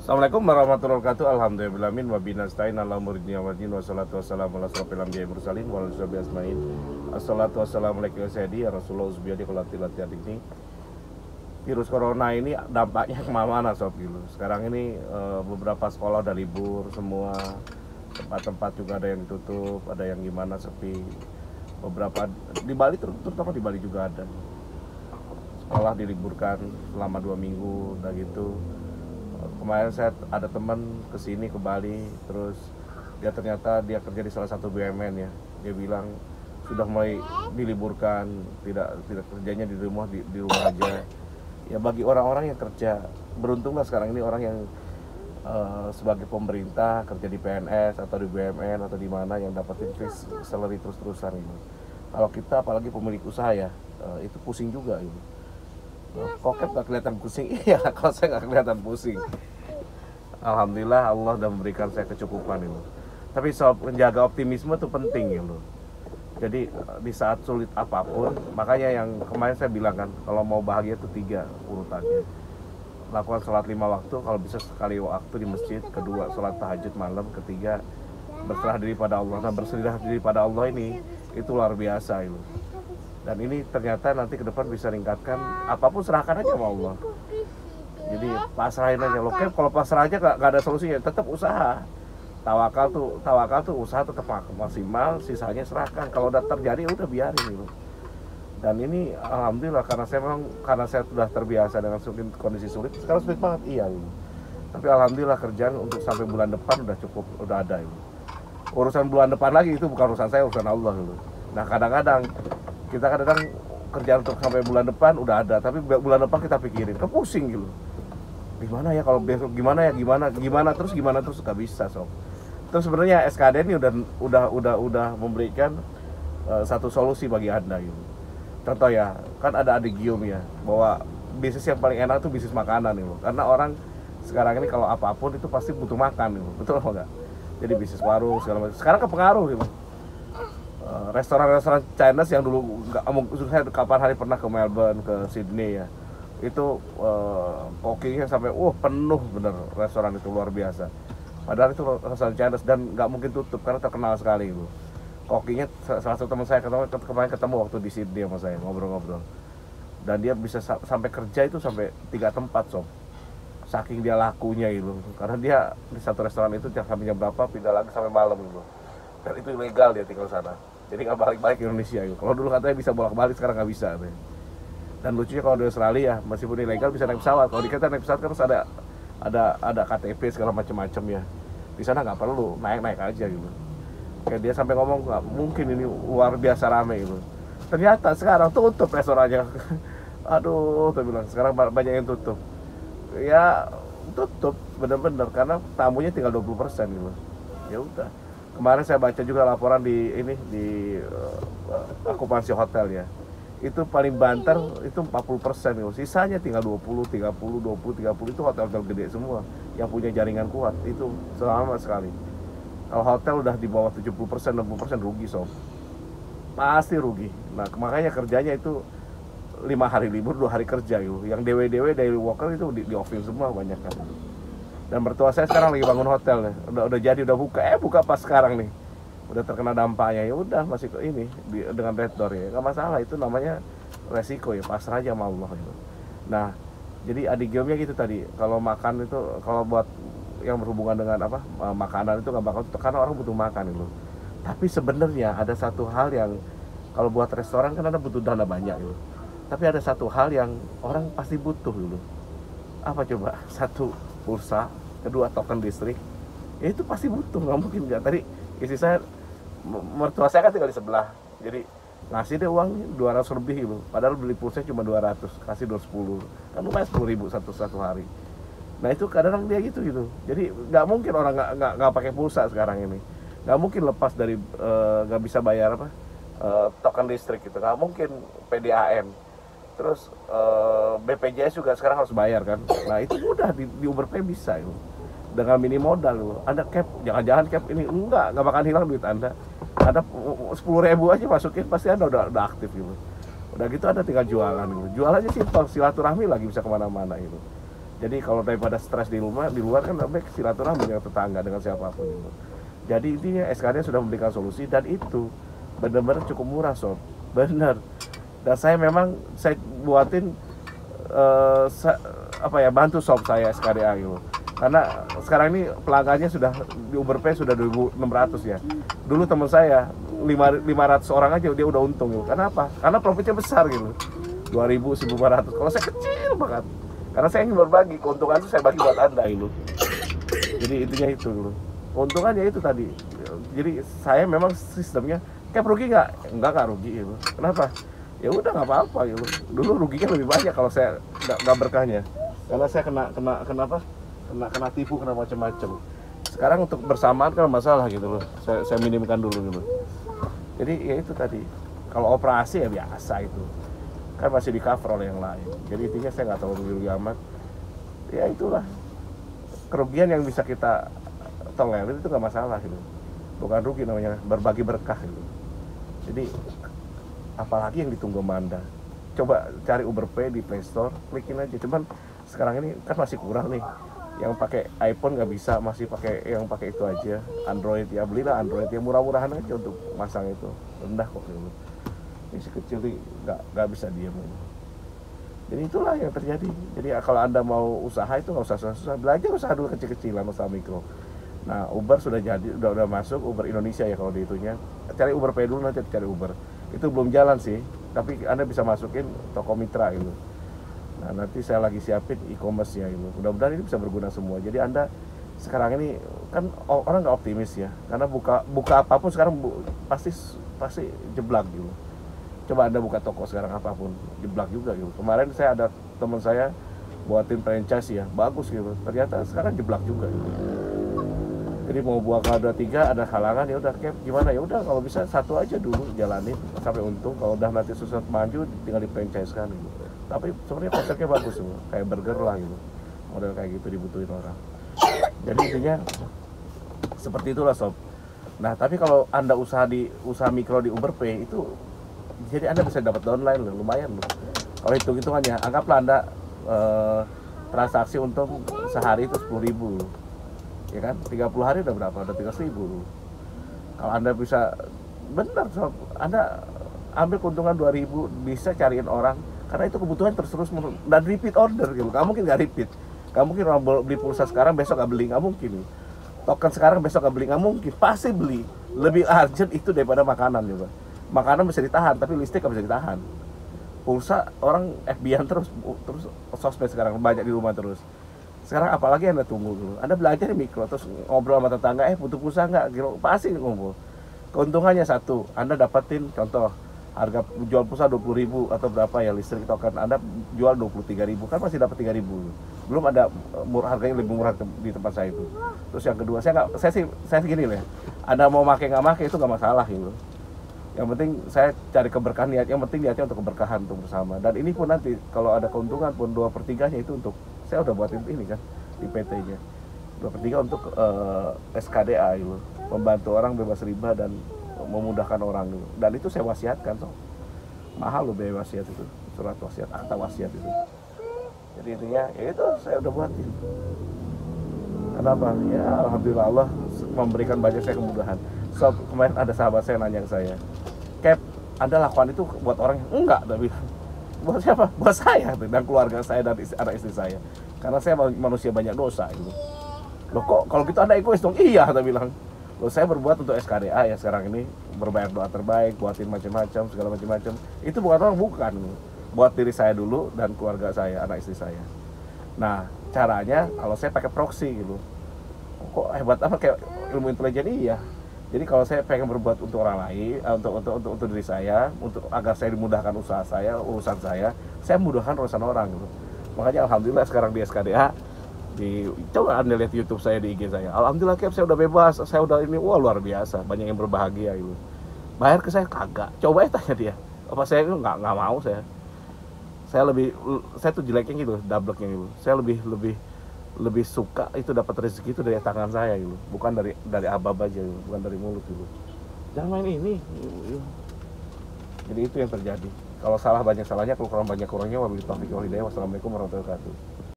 Assalamualaikum warahmatullahi wabarakatuh. Alhamdulillahirabbil alamin nasta'in ala umuri dunya waddin wassalatu wassalamu ala asrofil anbiya'i mursalin wa ala sahbihi ajmain. Assalatu wassalamu alaikum sayyidi ya Rasulullah usbiyadi latihan ini. Virus corona ini dampaknya kemana-mana sob gitu. Sekarang ini beberapa sekolah udah libur semua, tempat-tempat juga ada yang ditutup, ada yang gimana sepi. Beberapa di Bali terutama di Bali juga ada. Sekolah diliburkan selama 2 minggu, udah gitu. Kemarin saya ada teman kesini ke Bali, terus ternyata dia kerja di salah satu BUMN ya. Dia bilang sudah mulai diliburkan, tidak kerjanya di rumah aja. Ya bagi orang-orang yang kerja, beruntunglah sekarang ini orang yang sebagai pemerintah kerja di PNS atau di BUMN atau di mana yang dapetin fixed salary terus-terusan gitu. Kalau kita apalagi pemilik usaha ya, itu pusing juga gitu. Kokep gak kelihatan pusing, iya kalau saya gak kelihatan pusing. Alhamdulillah Allah udah memberikan saya kecukupan itu. Tapi soal menjaga optimisme itu penting gitu. Jadi di saat sulit apapun, makanya yang kemarin saya bilang kan, kalau mau bahagia itu 3 urutannya. Lakukan sholat 5 waktu, kalau bisa sekali waktu di masjid. Kedua, sholat tahajud malam. Ketiga, berserah diri pada Allah. Nah, berserah diri pada Allah ini itu luar biasa itu. Dan ini ternyata nanti ke depan bisa meningkatkan, apapun serahkan aja sama Allah. Jadi pasrahin aja. Loh, kalau pasrah aja gak ada solusinya, tetap usaha. Tawakal tuh usaha tetap maksimal, sisanya serahkan. Kalau udah terjadi udah biarin gitu. Dan ini alhamdulillah karena saya sudah terbiasa dengan kondisi sulit. Sekarang sulit banget iya gitu. Tapi alhamdulillah kerjaan untuk sampai bulan depan udah cukup, udah ada gitu. Urusan bulan depan lagi itu bukan urusan saya, urusan Allah gitu. Nah kadang-kadang kita kerjaan untuk sampai bulan depan udah ada, tapi bulan depan kita pikirin, kan pusing gitu. Gimana ya kalau besok, gimana terus gak bisa sob. Terus sebenarnya SKD ini udah memberikan satu solusi bagi Anda gitu. Contoh ya, kan ada adigium ya, bahwa bisnis yang paling enak itu bisnis makanan gitu. Karena orang sekarang ini kalau apapun itu pasti butuh makan gitu. Betul apa enggak? Jadi bisnis warung segala macam. Sekarang kepengaruh gitu. Restoran-restoran Chinese yang dulu saya kapan hari pernah ke Melbourne, ke Sydney ya, itu cookingnya sampai penuh bener, restoran itu luar biasa. Padahal itu restoran Chinese dan nggak mungkin tutup karena terkenal sekali itu. Cookingnya salah satu teman saya kemarin ketemu waktu di Sydney sama saya ngobrol-ngobrol, dan dia bisa sampai kerja itu sampai 3 tempat sob, saking dia lakunya itu. Karena dia di satu restoran itu sampai jam berapa pindah lagi sampai malam gitu, dan itu ilegal dia tinggal sana. Jadi nggak balik-balik ke Indonesia gitu. Kalau dulu katanya bisa bolak-balik, sekarang nggak bisa katanya. Dan lucunya kalau di Australia meskipun ilegal bisa naik pesawat. Kalau di kita naik pesawat kan harus ada KTP segala macam-macam ya. Di sana nggak perlu, naik aja gitu. Kayak dia sampai ngomong nggak mungkin ini luar biasa rame gitu. Ternyata sekarang tutup restorannya. Aduh, saya bilang sekarang banyak yang tutup. Ya tutup bener-bener karena tamunya tinggal 20% gitu. Ya udah. Kemarin saya baca juga laporan di akupansi hotel ya. Itu paling banter itu 40% gitu. Sisanya tinggal 20, 30, 20, 30 itu hotel-hotel gede semua yang punya jaringan kuat. Itu selamat sekali. Kalau hotel udah di bawah 70%, 60% rugi sob. Pasti rugi. Nah, makanya kerjanya itu 5 hari libur, 2 hari kerja gitu. Yang DW daily worker itu di offline semua banyak kan. Dan mertua saya sekarang lagi bangun hotel nih. Udah jadi udah buka pas sekarang nih. Udah terkena dampaknya, ya udah masih ini dengan red door ya. Enggak masalah, itu namanya resiko ya, pasrah aja sama Allah gitu. Nah, jadi adigiumnya gitu tadi. Kalau makan itu kalau buat yang berhubungan dengan makanan itu nggak bakal tutup karena orang butuh makan gitu. Tapi sebenarnya ada satu hal yang kalau buat restoran kan ada butuh dana banyak gitu. Tapi ada satu hal yang orang pasti butuh dulu. Apa coba? Satu, pulsa. Kedua, token listrik. Ya itu pasti butuh, nggak mungkin nggak. Tadi istri saya, mertua saya kan tinggal di sebelah, jadi ngasih deh uang 200 lebih gitu. Padahal beli pulsa cuma 200, kasih 210, kan lumayan 10.000 satu hari. Nah itu kadang dia gitu. Jadi nggak mungkin orang nggak pakai pulsa sekarang ini. Nggak mungkin lepas dari nggak bisa bayar token listrik gitu. Nggak mungkin PDAM. Terus BPJS juga sekarang harus bayar kan. Nah itu mudah di Uberpay bisa itu. Dengan mini modal loh. Anda cap, jangan cap ini nggak bakal hilang duit Anda. Ada 10.000 aja masukin pasti Anda udah aktif gitu. Udah gitu Anda tinggal jualan gitu. Jualannya simpel, silaturahmi lagi bisa kemana-mana gitu. Jadi kalau daripada stres di rumah, di luar kan lebih silaturahmi dengan tetangga, dengan siapapun gitu. Jadi intinya SKD sudah memberikan solusi, dan itu benar-benar cukup murah sob, bener. Dan saya memang saya buatin bantu sob saya SKDA gitu. Karena sekarang ini pelanggannya sudah di Uber Pay sudah 2.600 ya. Dulu teman saya 500 orang aja dia udah untung gitu. Kenapa? Karena profitnya besar gitu. 2.000, 1.500. Kalau saya kecil banget. Karena saya ingin berbagi, keuntungan itu saya bagi buat Anda gitu. Jadi intinya itu dulu. Keuntungannya itu tadi. Jadi saya memang sistemnya kayak rugi nggak rugi gitu. Kenapa? Ya udah nggak apa-apa gitu. Dulu ruginya lebih banyak kalau saya nggak berkahnya. Karena saya kena tipu, kena macam-macam. Sekarang untuk bersamaan kan masalah gitu loh. Saya minimkan dulu gitu. Jadi ya itu tadi. Kalau operasi ya biasa itu. Kan masih di cover oleh yang lain. Jadi intinya saya nggak terlalu rugi amat. Ya itulah kerugian yang bisa kita tolerir, itu nggak masalah gitu. Bukan rugi namanya, berbagi berkah gitu. Jadi apalagi yang ditunggu Anda. Coba cari Uber Pay di Play Store, klikin aja. Cuman sekarang ini kan masih kurang nih. Yang pakai iPhone nggak bisa, masih pakai yang pakai itu aja. Android ya belilah Android yang murah-murahan aja untuk masang itu, rendah kok gitu. Ini si kecil nih nggak bisa diam. Jadi itulah yang terjadi. Jadi kalau Anda mau usaha itu nggak usah susah-susah, belajar usaha dulu kecil-kecilan, usaha mikro. Nah Uber sudah jadi, udah masuk Uber Indonesia ya kalau dihitungnya. Cari Uber Pay dulu, nanti cari Uber. Itu belum jalan sih, tapi Anda bisa masukin toko mitra gitu. Nah nanti saya lagi siapin e-commerce ya gitu. Mudah-mudahan ini bisa berguna semua. Jadi Anda sekarang ini kan orang nggak optimis ya, karena buka apapun sekarang pasti jeblak gitu. Coba Anda buka toko sekarang apapun, jeblak juga gitu. Kemarin saya ada teman saya buatin franchise ya, bagus gitu. Ternyata sekarang jeblak juga gitu. Jadi mau buka 2-3 ada halangan, ya udah kayak gimana, ya udah kalau bisa satu aja dulu jalanin sampai untung. Kalau udah nanti susah maju tinggal di franchise kan gitu. Tapi sebenarnya konsepnya bagus tuh, kayak burger lah gitu. Model kayak gitu dibutuhin orang. Jadi intinya seperti itulah sob. Nah tapi kalau Anda usaha mikro di Uber Pay itu, jadi Anda bisa dapat downline loh, lumayan loh. Kalau hitung-hitungannya, anggaplah Anda transaksi untung sehari itu 10.000, ya kan? 30 hari udah berapa? Udah 300.000. Kalau Anda bisa, benar sob, Anda ambil keuntungan 2.000, bisa cariin orang, karena itu kebutuhan terus dan repeat order gitu. Nggak mungkin nggak repeat. Nggak mungkin orang beli pulsa sekarang besok nggak beli, nggak mungkin. Token sekarang besok nggak beli, nggak mungkin. Pasti beli. Lebih urgent itu daripada makanan juga. Makanan bisa ditahan, tapi listrik nggak bisa ditahan. Pulsa orang FB-an terus sosmed sekarang banyak di rumah terus. Sekarang apalagi Anda tunggu dulu. Anda belajar di mikro, terus ngobrol sama tetangga, butuh pulsa nggak? Pasti ngumpul. Keuntungannya satu, Anda dapetin contoh harga jual pulsa 20.000 atau berapa ya listrik token, Anda jual 23.000, kan masih dapat 3.000. Belum ada harganya lebih murah di tempat saya itu. Terus yang kedua, saya gini lah. Anda mau pakai nggak pakai itu nggak masalah gitu. Yang penting saya cari keberkahan, yang penting niatnya untuk keberkahan untuk bersama. Dan ini pun nanti kalau ada keuntungan pun 2/3 itu untuk, saya udah buatin ini kan di PT-nya 2/3 untuk SKDA gitu, membantu orang bebas riba dan memudahkan orang gitu. Dan itu saya wasiatkan so. Mahal loh biaya wasiat itu, surat wasiat, akta wasiat itu. Jadi intinya ya itu saya udah buatin. Kenapa? Ya alhamdulillah Allah memberikan banyak saya kemudahan. So, kemarin ada sahabat saya nanya ke saya, Cap, Anda lakukan itu buat orang yang enggak, tapi buat siapa? Buat saya dan keluarga saya dan anak istri saya. Karena saya manusia banyak dosa gitu. Loh kok kalau gitu Anda egois dong? Iya, dia bilang. Loh saya berbuat untuk SKDA ya sekarang ini, berbanyak doa terbaik, buatin macam-macam, segala macam-macam. Itu bukan orang, bukan. Buat diri saya dulu dan keluarga saya, anak istri saya. Nah, caranya kalau saya pakai proxy gitu. Kok hebat apa kayak ilmu intelijen? Iya. Jadi kalau saya pengen berbuat untuk orang lain, untuk diri saya, untuk agar saya dimudahkan usaha saya, urusan saya mudahkan urusan orang gitu. Makanya alhamdulillah sekarang di SKDA, coba Anda lihat YouTube saya di IG saya. Alhamdulillah Cap, saya udah bebas, saya udah ini, wah luar biasa, banyak yang berbahagia gitu. Bayar ke saya kagak. Coba tanya dia. Apa saya itu nggak mau saya. Saya tuh jeleknya gitu, double-nya gitu. Saya lebih suka itu dapat rezeki itu dari tangan saya gitu, bukan dari abab aja gitu, bukan dari mulut gitu. Jangan main ini gitu. Jadi itu yang terjadi. Kalau salah banyak salahnya, kalau kurang banyak kurangnya. Wabillahi taufiq wal hidayah. Wassalamualaikum warahmatullahi wabarakatuh.